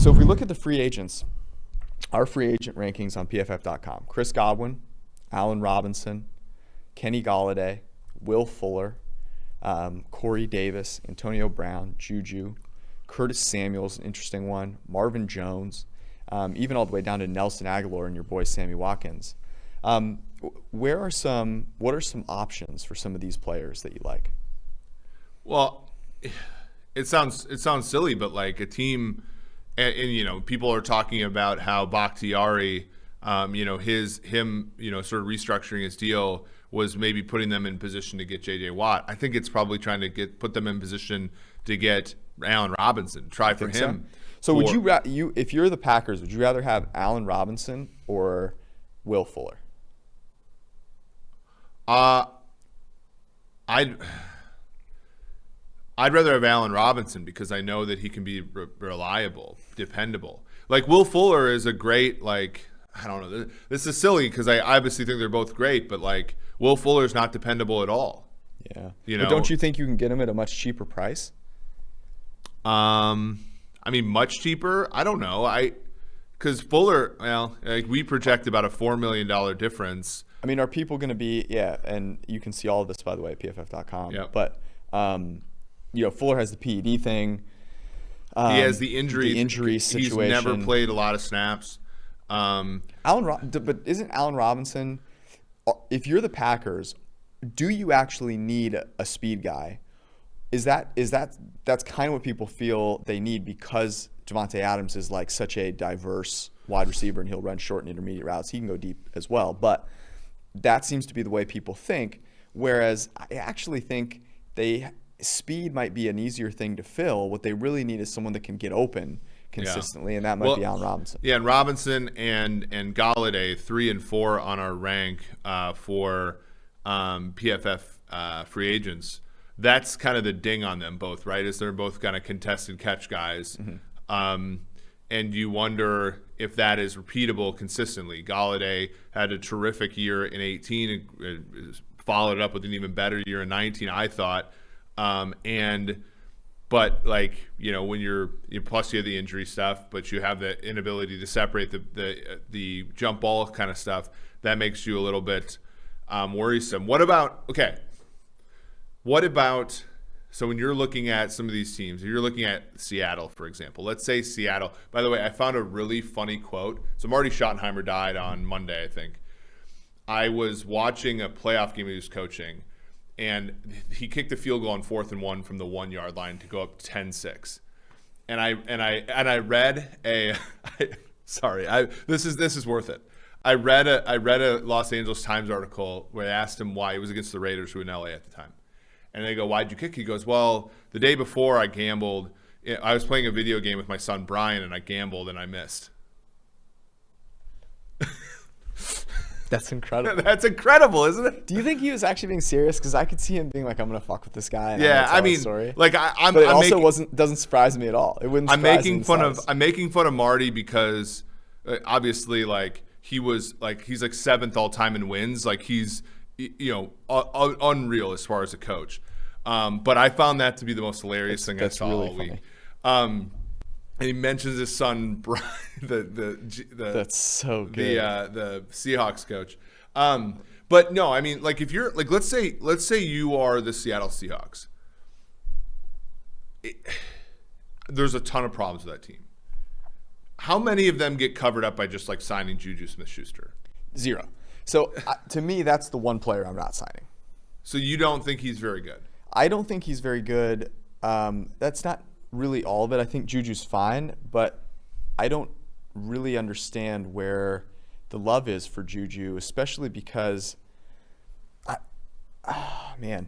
So if we look at the free agents, our free agent rankings on PFF.com, Chris Godwin, Allen Robinson, Kenny Golladay, Will Fuller, Corey Davis, Antonio Brown, Juju, Curtis Samuel's an interesting one, Marvin Jones, even all the way down to Nelson Aguilar and your boy Sammy Watkins. What are some options for some of these players that you like? Well, it sounds silly, but like a team, and you know, people are talking about how Bakhtiari, you know, sort of restructuring his deal was maybe putting them in position to get J.J. Watt. I think it's probably trying to put them in position to get Allen Robinson. Try for him. So would you if you're the Packers, would you rather have Allen Robinson or Will Fuller? I'd rather have Allen Robinson because I know that he can be reliable, dependable. Like Will Fuller is a great, like, I don't know. This is silly because I obviously think they're both great, but like Will Fuller is not dependable at all. Yeah. You know, but don't you think you can get him at a much cheaper price? I mean, much cheaper. I don't know. Because Fuller, well, like we project about a $4 million difference. I mean, are people going to be? Yeah, and you can see all of this by the way at PFF.com. Yep. But you know, Fuller has the PED thing. He has the injury situation. He's never played a lot of snaps. But isn't Allen Robinson? If you're the Packers, do you actually need a speed guy? That's kind of what people feel they need because Devontae Adams is like such a diverse wide receiver and he'll run short and intermediate routes. He can go deep as well, but that seems to be the way people think. Whereas I actually think speed might be an easier thing to fill. What they really need is someone that can get open consistently, and that might be Allen Robinson. Yeah, and Robinson and Golladay 3 and 4 on our rank for PFF free agents. That's kind of the ding on them both, right? Is they're both kind of contested catch guys. Mm-hmm. And you wonder if that is repeatable consistently. Golladay had a terrific year in 18, and followed it up with an even better year in 19, I thought. But like, you know, when plus you have the injury stuff, but you have the inability to separate the jump ball kind of stuff, that makes you a little bit worrisome. What about, so when you're looking at some of these teams, you're looking at Seattle, for example. Let's say Seattle. By the way, I found a really funny quote. So Marty Schottenheimer died on Monday, I think. I was watching a playoff game he was coaching, and he kicked a field goal on 4th and 1 from the 1 yard line to go up 10-6. And I read a this is worth it. I read a Los Angeles Times article where they asked him why. He was against the Raiders, who were in LA at the time. And they go, "Why'd you kick?" He goes, "Well, the day before I gambled. I was playing a video game with my son Brian, and I gambled and I missed." That's incredible. That's incredible, isn't it? Do you think he was actually being serious? Because I could see him being like, "I'm gonna fuck with this guy." And yeah, I mean, story. Like but it also doesn't surprise me at all. It wouldn't. I'm making fun of Marty because obviously, like he's like 7th all time in wins. Like he's unreal as far as a coach. But I found that to be the most hilarious thing I saw really all funny. week. And he mentions his son Brian, that's so good. The Seahawks coach. But no, I mean, like if you're like, let's say you are the Seattle Seahawks. There's a ton of problems with that team. How many of them get covered up by just like signing Juju Smith-Schuster? 0. So to me, that's the one player I'm not signing. So you don't think he's very good? I don't think he's very good. That's not really all of it. I think Juju's fine, but I don't really understand where the love is for Juju, especially because,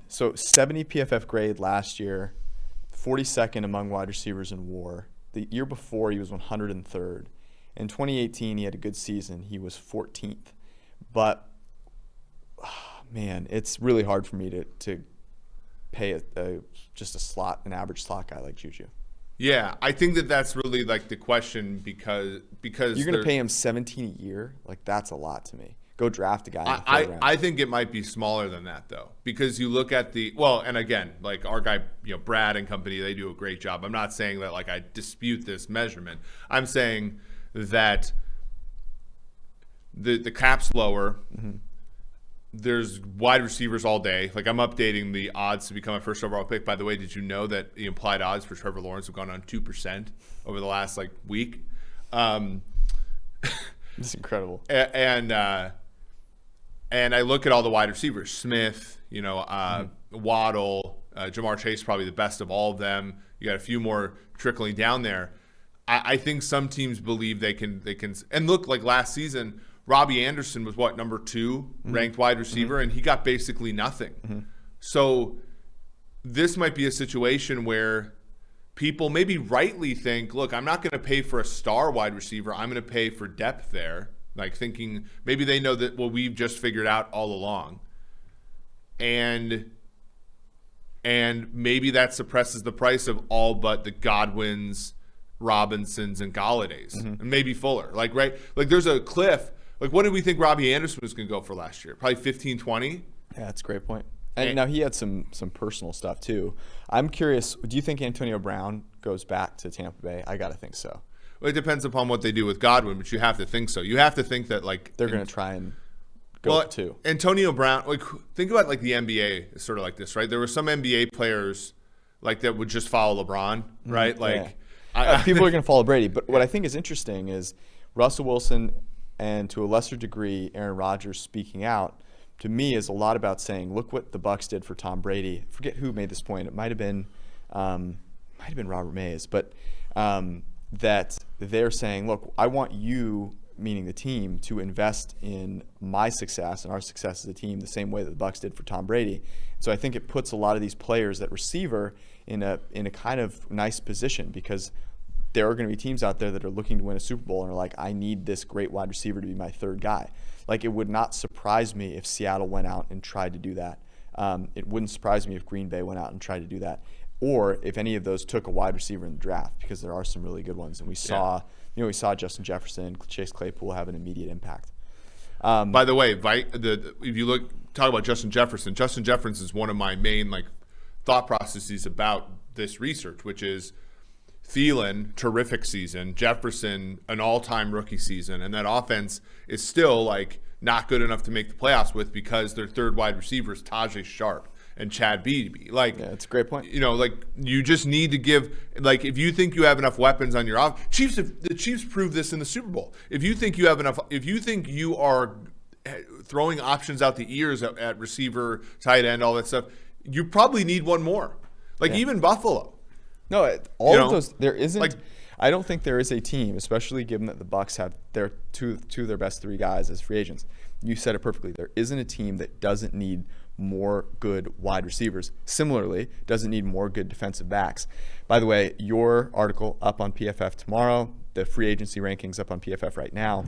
so 70 PFF grade last year, 42nd among wide receivers in WAR. The year before, he was 103rd. In 2018, he had a good season. He was 14th. But, it's really hard for me to pay an average slot guy like Juju. Yeah, I think that's really like the question because you're going to pay him $17 a year. Like that's a lot to me. go draft a guy. In the third round. I think it might be smaller than that though, because you look at and again, like our guy, Brad and company, they do a great job. I'm not saying that like I dispute this measurement. I'm saying that the cap's lower. Mm-hmm. There's wide receivers all day. Like I'm updating the odds to become a first overall pick. By the way, did you know that the implied odds for Trevor Lawrence have gone on 2% over the last week? It's incredible. And I look at all the wide receivers: Smith, Waddle, Jamar Chase, probably the best of all of them. You got a few more trickling down there. I think some teams believe they can. And look, like last season, Robbie Anderson was number 2 ranked wide receiver, and he got basically nothing. Mm-hmm. So this might be a situation where people maybe rightly think, look, I'm not going to pay for a star wide receiver. I'm going to pay for depth there. Like thinking maybe they know that we've just figured out all along. And maybe that suppresses the price of all but the Godwins, Robinsons, and Galladays, and maybe Fuller. Like there's a cliff. Like, what did we think Robbie Anderson was going to go for last year? Probably 15, 20? Yeah, that's a great point. And now he had some personal stuff too. I'm curious, do you think Antonio Brown goes back to Tampa Bay? I got to think so. Well, it depends upon what they do with Godwin, but you have to think so. You have to think that they're going to try and go for 2. Antonio Brown, think about the NBA is sort of like this, right? There were some NBA players that would just follow LeBron, right? People are going to follow Brady. But what I think is interesting is Russell Wilson and to a lesser degree Aaron Rodgers speaking out, to me, is a lot about saying, look what the Bucs did for Tom Brady. I forget who made this point. It might have been Robert Mays, but that they're saying, look, I want you, meaning the team, to invest in my success and our success as a team the same way that the Bucs did for Tom Brady. So I think it puts a lot of these players at receiver in a kind of nice position, because there are going to be teams out there that are looking to win a Super Bowl and are like, I need this great wide receiver to be my third guy. It would not surprise me if Seattle went out and tried to do that. It wouldn't surprise me if Green Bay went out and tried to do that, or if any of those took a wide receiver in the draft, because there are some really good ones. And we saw, we saw Justin Jefferson, Chase Claypool have an immediate impact. By the way, if you talk about Justin Jefferson is one of my main thought processes about this research, which is Thielen, terrific season. Jefferson, an all-time rookie season. And that offense is still, not good enough to make the playoffs with, because their third wide receiver is Tajay Sharp and Chad Beebe. Yeah, that's a great point. You just need to give, if you think you have enough weapons on your offense, the Chiefs proved this in the Super Bowl. If you think you have enough, if you think you are throwing options out the ears at receiver, tight end, all that stuff, you probably need one more. Even Buffalo. No, of those, there isn't. I don't think there is a team, especially given that the Bucs have their two of their best 3 guys as free agents. You said it perfectly. There isn't a team that doesn't need more good wide receivers. Similarly, doesn't need more good defensive backs. By the way, your article up on PFF tomorrow, the free agency rankings up on PFF right now.